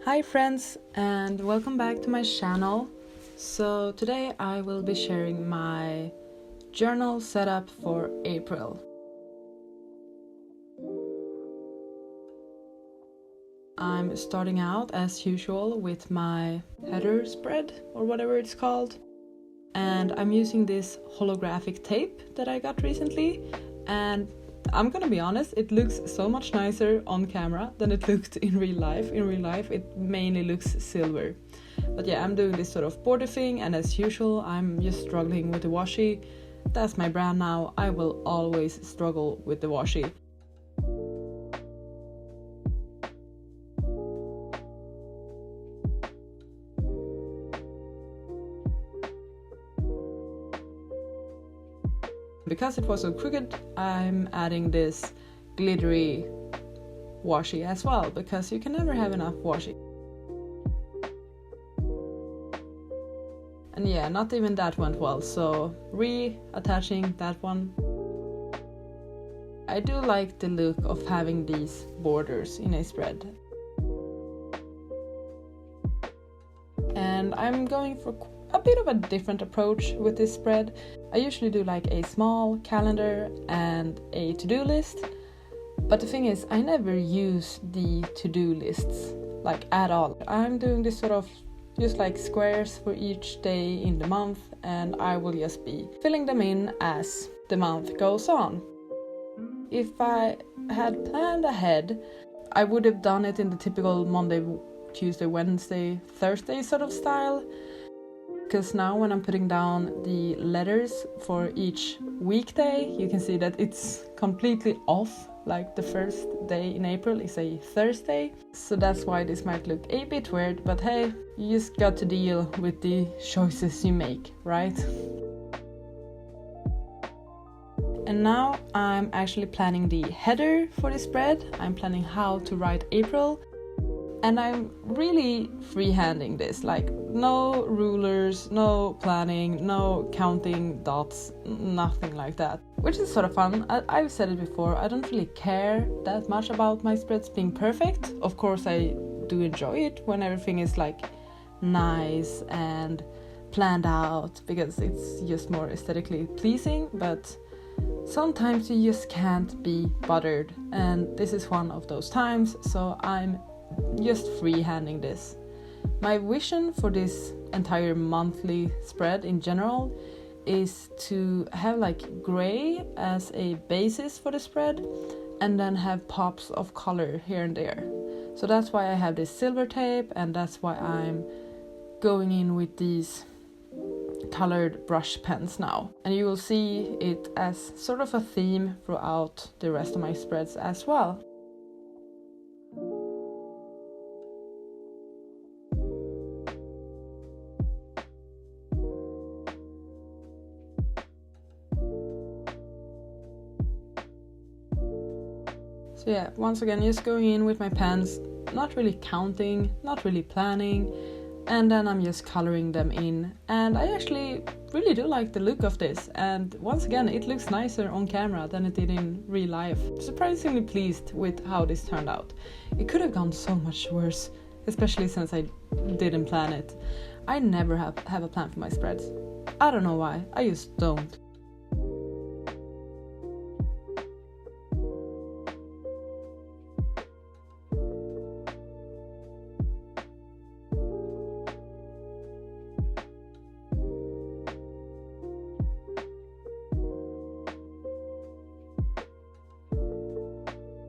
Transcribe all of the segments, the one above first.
Hi friends, and welcome back to my channel. So today I will be sharing my journal setup for April. I'm starting out as usual with my header spread or whatever it's called, and I'm using this holographic tape that I got recently, and I'm gonna be honest, it looks so much nicer on camera than it looked in real life. In real life, it mainly looks silver. But yeah, I'm doing this sort of border thing, and as usual, I'm just struggling with the washi. That's my brand now. I will always struggle with the washi. Because it was so crooked, I'm adding this glittery washi as well, because you can never have enough washi. And yeah, not even that went well, so reattaching that one. I do like the look of having these borders in a spread. And I'm going for a bit of a different approach with this spread. I usually do like a small calendar and a to-do list, but the thing is I never use the to-do lists like at all. I'm doing this sort of just like squares for each day in the month, and I will just be filling them in as the month goes on. If I had planned ahead, I would have done it in the typical Monday, Tuesday, Wednesday, Thursday sort of style. Because now when I'm putting down the letters for each weekday, you can see that it's completely off. Like the first day in April is a Thursday. So that's why this might look a bit weird, but hey, you just got to deal with the choices you make, right? And now I'm actually planning the header for the spread. I'm planning how to write April. And I'm really freehanding this, like no rulers, no planning, no counting dots, nothing like that. Which is sort of fun. I've said it before, I don't really care that much about my spreads being perfect. Of course I do enjoy it when everything is like nice and planned out, because it's just more aesthetically pleasing, but sometimes you just can't be bothered, and this is one of those times, so I'm just freehanding this. My vision for this entire monthly spread in general is to have like gray as a basis for the spread, and then have pops of color here and there. So that's why I have this silver tape, and that's why I'm going in with these colored brush pens now. And you will see it as sort of a theme throughout the rest of my spreads as well. So yeah, once again, just going in with my pens, not really counting, not really planning, and then I'm just coloring them in. And I actually really do like the look of this, and once again, it looks nicer on camera than it did in real life. Surprisingly pleased with how this turned out. It could have gone so much worse, especially since I didn't plan it. I never have a plan for my spreads. I don't know why, I just don't.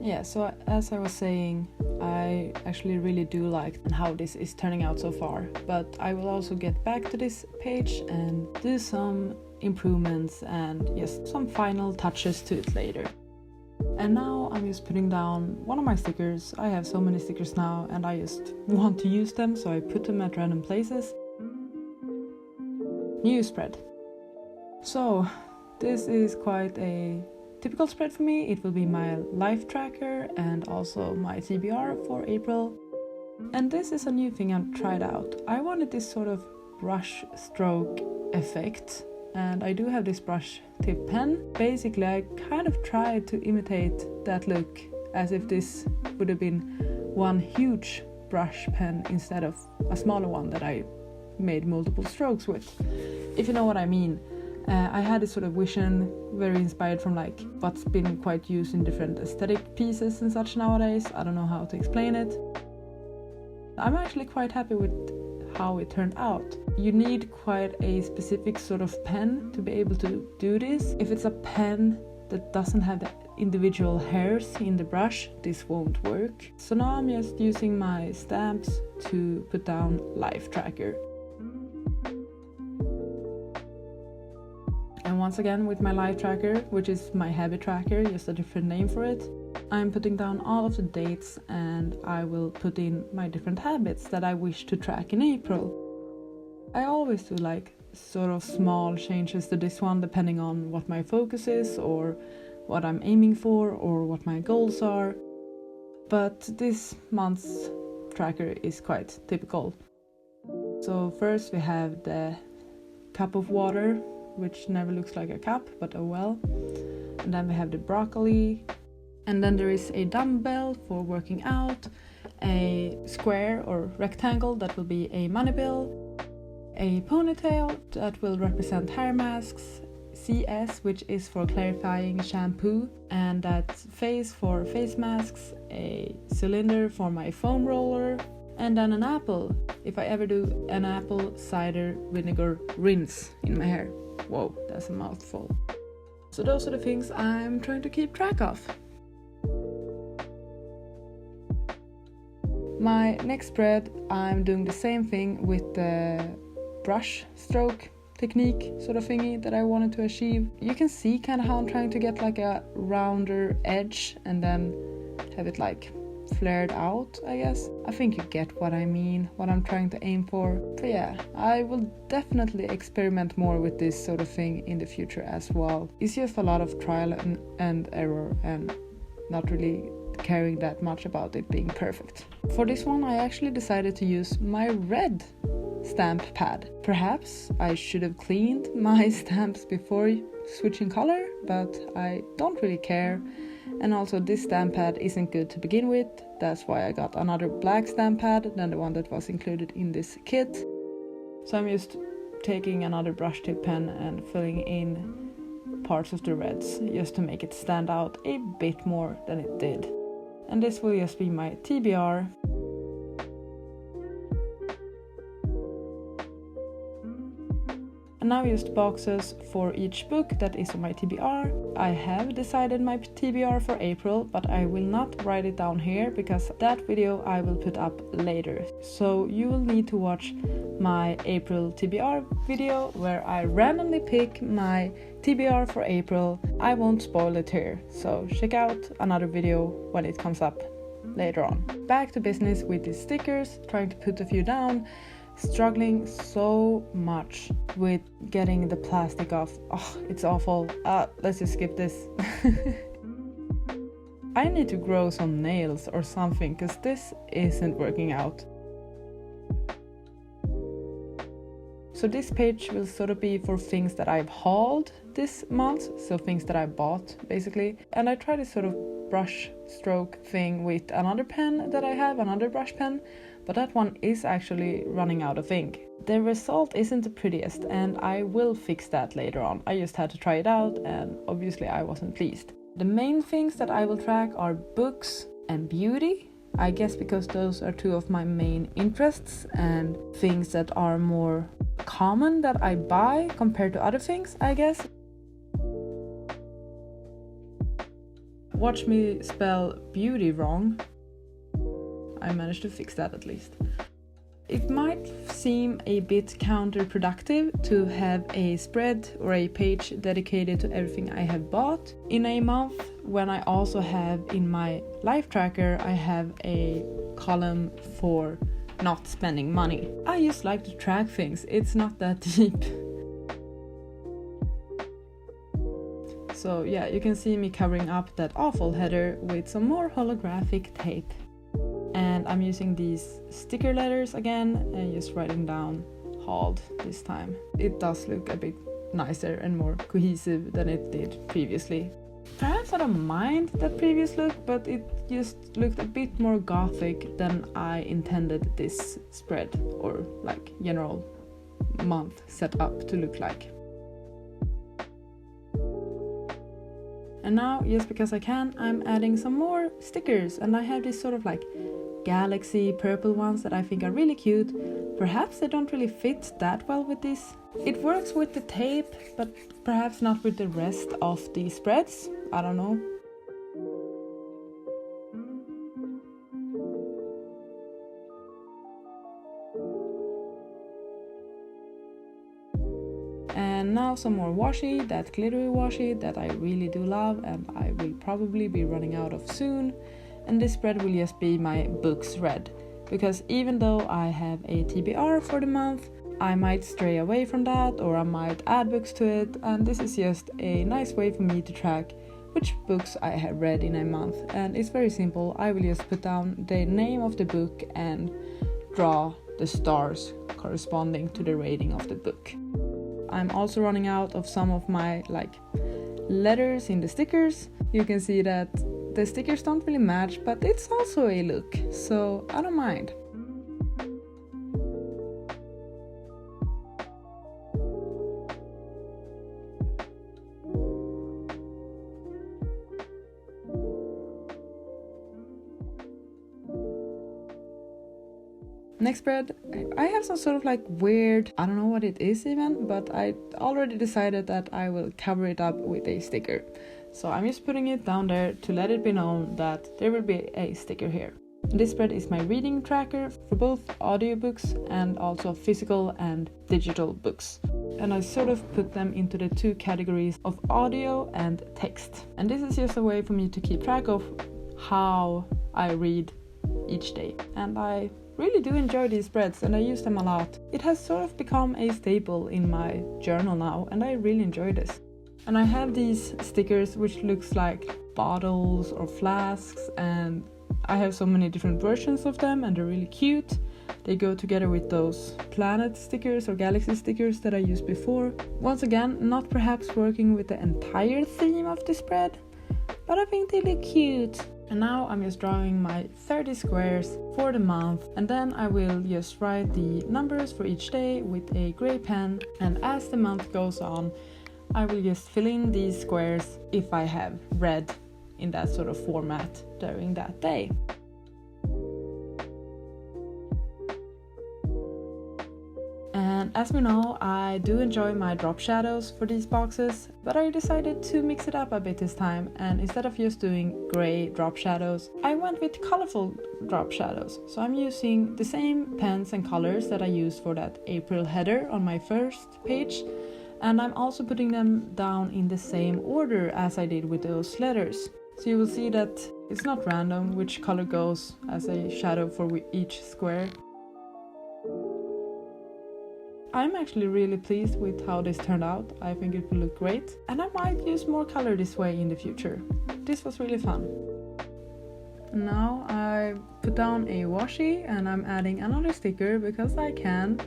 Yeah, so as I was saying, I actually really do like how this is turning out so far, but I will also get back to this page and do some improvements and just some final touches to it later. And now I'm just putting down one of my stickers. I have so many stickers now and I just want to use them, so I put them at random places. New spread. So this is quite a typical spread for me. It will be my life tracker and also my TBR for April. And this is a new thing I've tried out. I wanted this sort of brush stroke effect, and I do have this brush tip pen. Basically, I kind of tried to imitate that look as if this would have been one huge brush pen instead of a smaller one that I made multiple strokes with, if you know what I mean. I had this sort of vision, very inspired from like what's been quite used in different aesthetic pieces and such nowadays. I don't know how to explain it. I'm actually quite happy with how it turned out. You need quite a specific sort of pen to be able to do this. If it's a pen that doesn't have the individual hairs in the brush, this won't work. So now I'm just using my stamps to put down life tracker. And once again with my life tracker, which is my habit tracker, just a different name for it, I'm putting down all of the dates and I will put in my different habits that I wish to track in April. I always do like sort of small changes to this one depending on what my focus is or what I'm aiming for or what my goals are. But this month's tracker is quite typical. So first we have the cup of water, which never looks like a cup, but oh well. And then we have the broccoli. And then there is a dumbbell for working out, a square or rectangle that will be a money bill, a ponytail that will represent hair masks, CS, which is for clarifying shampoo, and that face for face masks, a cylinder for my foam roller, and then an apple, if I ever do an apple cider vinegar rinse in my hair. Whoa, that's a mouthful. So those are the things I'm trying to keep track of. My next spread, I'm doing the same thing with the brush stroke technique sort of thingy that I wanted to achieve. You can see kind of how I'm trying to get like a rounder edge and then have it like flared out, I guess. I think you get what I mean, what I'm trying to aim for. But yeah, I will definitely experiment more with this sort of thing in the future as well. It's just a lot of trial and error and not really caring that much about it being perfect. For this one I actually decided to use my red stamp pad. Perhaps I should have cleaned my stamps before switching color, but I don't really care. And also this stamp pad isn't good to begin with. That's why I got another black stamp pad than the one that was included in this kit. So I'm just taking another brush tip pen and filling in parts of the reds just to make it stand out a bit more than it did. And this will just be my TBR. And now just boxes for each book that is on my TBR. I have decided my TBR for April, but I will not write it down here because that video I will put up later. So you will need to watch my April TBR video where I randomly pick my TBR for April. I won't spoil it here, so check out another video when it comes up later on. Back to business with these stickers, trying to put a few down. Struggling so much with getting the plastic off. Oh, it's awful. Let's just skip this. I need to grow some nails or something because this isn't working out. So this page will sort of be for things that I've hauled this month, so things that I bought basically. And I tried this sort of brush stroke thing with another pen that I have, another brush pen, but that one is actually running out of ink. The result isn't the prettiest and I will fix that later on. I just had to try it out and obviously I wasn't pleased. The main things that I will track are books and beauty, I guess because those are two of my main interests and things that are more common that I buy compared to other things, I guess. Watch me spell beauty wrong. I managed to fix that at least. It might seem a bit counterproductive to have a spread or a page dedicated to everything I have bought in a month when I also have in my life tracker I have a column for not spending money. I just like to track things, it's not that deep. So yeah, you can see me covering up that awful header with some more holographic tape. And I'm using these sticker letters again and just writing down hauled this time. It does look a bit nicer and more cohesive than it did previously. Perhaps I don't mind that previous look, but it just looked a bit more gothic than I intended this spread or like general month set up to look like. And now, just because I can, I'm adding some more stickers, and I have this sort of like galaxy purple ones that I think are really cute. Perhaps they don't really fit that well with this. It works with the tape, but perhaps not with the rest of the spreads. I don't know. And now some more washi, that glittery washi that I really do love and I will probably be running out of soon. And this spread will just be my books read, because even though I have a TBR for the month, I might stray away from that or I might add books to it, and this is just a nice way for me to track which books I have read in a month. And it's very simple. I will just put down the name of the book and draw the stars corresponding to the rating of the book. I'm also running out of some of my letters in the stickers. You can see that the stickers don't really match, but it's also a look, so I don't mind. Next spread, I have some sort of weird, I don't know what it is even, but I already decided that I will cover it up with a sticker. So I'm just putting it down there to let it be known that there will be a sticker here. This spread is my reading tracker for both audiobooks and also physical and digital books. And I sort of put them into the two categories of audio and text. And this is just a way for me to keep track of how I read each day. And I really do enjoy these spreads and I use them a lot. It has sort of become a staple in my journal now and I really enjoy this. And I have these stickers which looks like bottles or flasks, and I have so many different versions of them and they're really cute. They go together with those planet stickers or galaxy stickers that I used before. Once again, not perhaps working with the entire theme of the spread, but I think they look cute. And now I'm just drawing my 30 squares for the month, and then I will just write the numbers for each day with a gray pen, and as the month goes on I will just fill in these squares if I have read in that sort of format during that day. And as we know, I do enjoy my drop shadows for these boxes, but I decided to mix it up a bit this time, and instead of just doing grey drop shadows, I went with colorful drop shadows. So I'm using the same pens and colors that I used for that April header on my first page, and I'm also putting them down in the same order as I did with those letters. So you will see that it's not random which color goes as a shadow for each square. I'm actually really pleased with how this turned out. I think it will look great, and I might use more color this way in the future. This was really fun. Now I put down a washi and I'm adding another sticker because I can.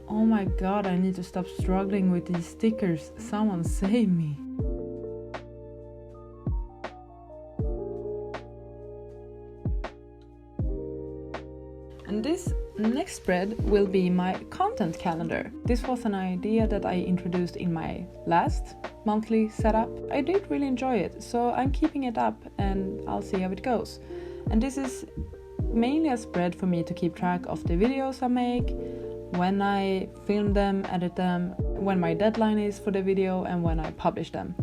Oh my god, I need to stop struggling with these stickers. Someone save me. And this next spread will be my content calendar. This was an idea that I introduced in my last monthly setup. I did really enjoy it, so I'm keeping it up and I'll see how it goes. And this is mainly a spread for me to keep track of the videos I make, when I film them, edit them, when my deadline is for the video, and when I publish them.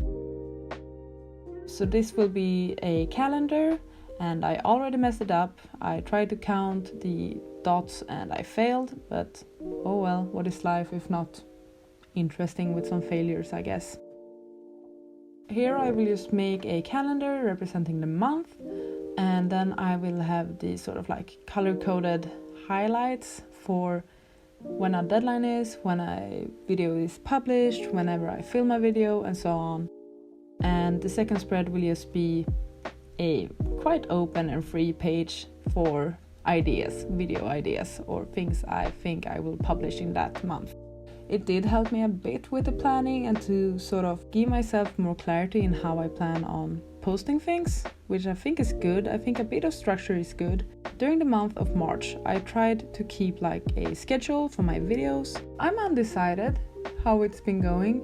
So this will be a calendar, and I already messed it up. I tried to count the dots and I failed, but oh well, what is life if not interesting with some failures, I guess. Here I will just make a calendar representing the month, and then I will have these sort of color-coded highlights for when a deadline is, when a video is published, whenever I film a video, and so on. And the second spread will just be a quite open and free page for ideas, video ideas, or things I think I will publish in that month. It did help me a bit with the planning and to sort of give myself more clarity in how I plan on posting things, which I think is good. I think a bit of structure is good. During the month of March, I tried to keep like a schedule for my videos. I'm undecided how it's been going.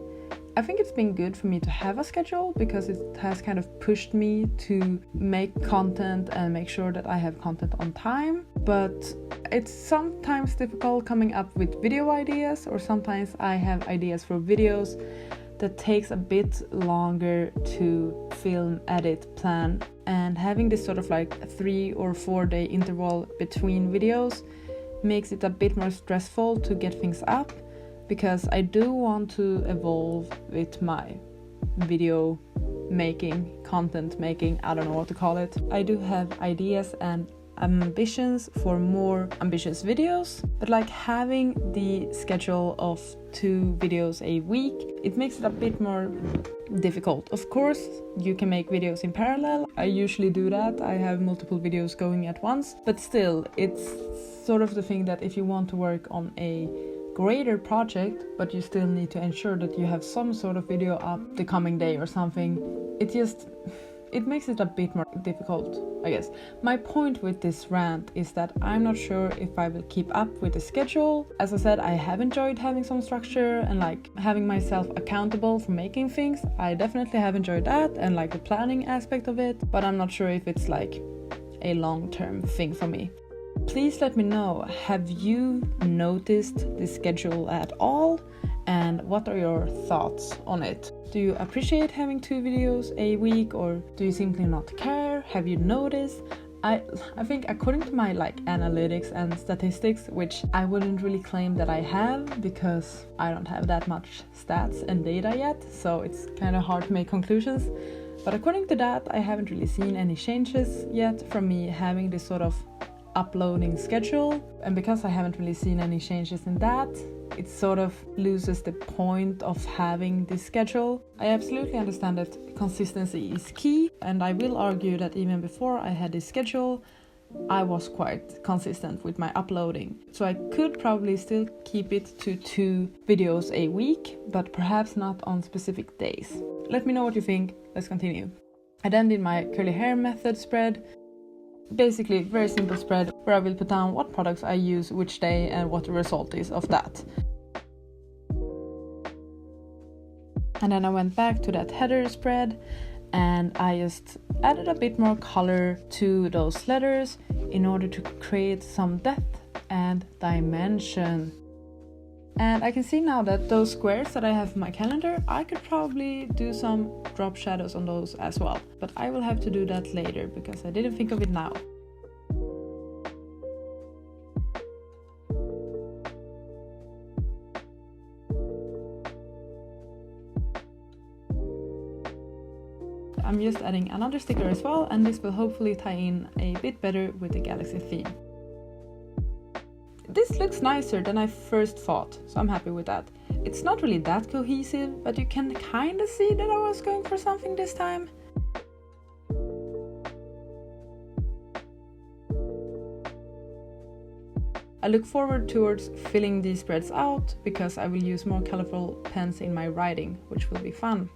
I think it's been good for me to have a schedule because it has kind of pushed me to make content and make sure that I have content on time. But it's sometimes difficult coming up with video ideas, or sometimes I have ideas for videos that takes a bit longer to film, edit, plan. And having this sort of like 3 or 4 day interval between videos makes it a bit more stressful to get things up, because I do want to evolve with my video making, content making, I don't know what to call it. I do have ideas and ambitions for more ambitious videos, but like having the schedule of 2 videos a week, it makes it a bit more difficult. Of course, you can make videos in parallel. I usually do that. I have multiple videos going at once, but still, it's sort of the thing that if you want to work on a greater project, but you still need to ensure that you have some sort of video up the coming day or something, it makes it a bit more difficult, I guess. My point with this rant is that I'm not sure if I will keep up with the schedule. As I said, I have enjoyed having some structure and like having myself accountable for making things. I definitely have enjoyed that and like the planning aspect of it, but I'm not sure if it's like a long-term thing for me. Please let me know, have you noticed the schedule at all? And what are your thoughts on it? Do you appreciate having 2 videos a week, or do you simply not care? Have you noticed? I think according to my like analytics and statistics, which I wouldn't really claim that I have because I don't have that much stats and data yet, so it's kind of hard to make conclusions. But according to that, I haven't really seen any changes yet from me having this sort of uploading schedule, and because I haven't really seen any changes in that, it sort of loses the point of having this schedule. I absolutely understand that consistency is key, and I will argue that even before I had this schedule, I was quite consistent with my uploading. So I could probably still keep it to 2 videos a week, but perhaps not on specific days. Let me know what you think. Let's continue. I then did my curly hair method spread. Basically, very simple spread where I will put down what products I use which day and what the result is of that. And then I went back to that header spread and I just added a bit more color to those letters in order to create some depth and dimension. And I can see now that those squares that I have in my calendar, I could probably do some drop shadows on those as well. But I will have to do that later because I didn't think of it now. I'm just adding another sticker as well, and this will hopefully tie in a bit better with the galaxy theme. This looks nicer than I first thought, so I'm happy with that. It's not really that cohesive, but you can kind of see that I was going for something this time. I look forward towards filling these spreads out because I will use more colorful pens in my writing, which will be fun.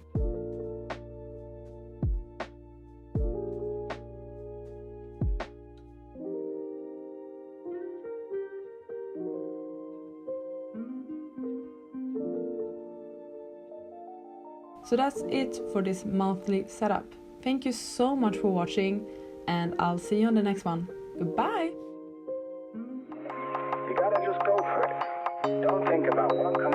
So that's it for this monthly setup. Thank you so much for watching, and I'll see you on the next one. Goodbye! You gotta just go for it. Don't think about what comes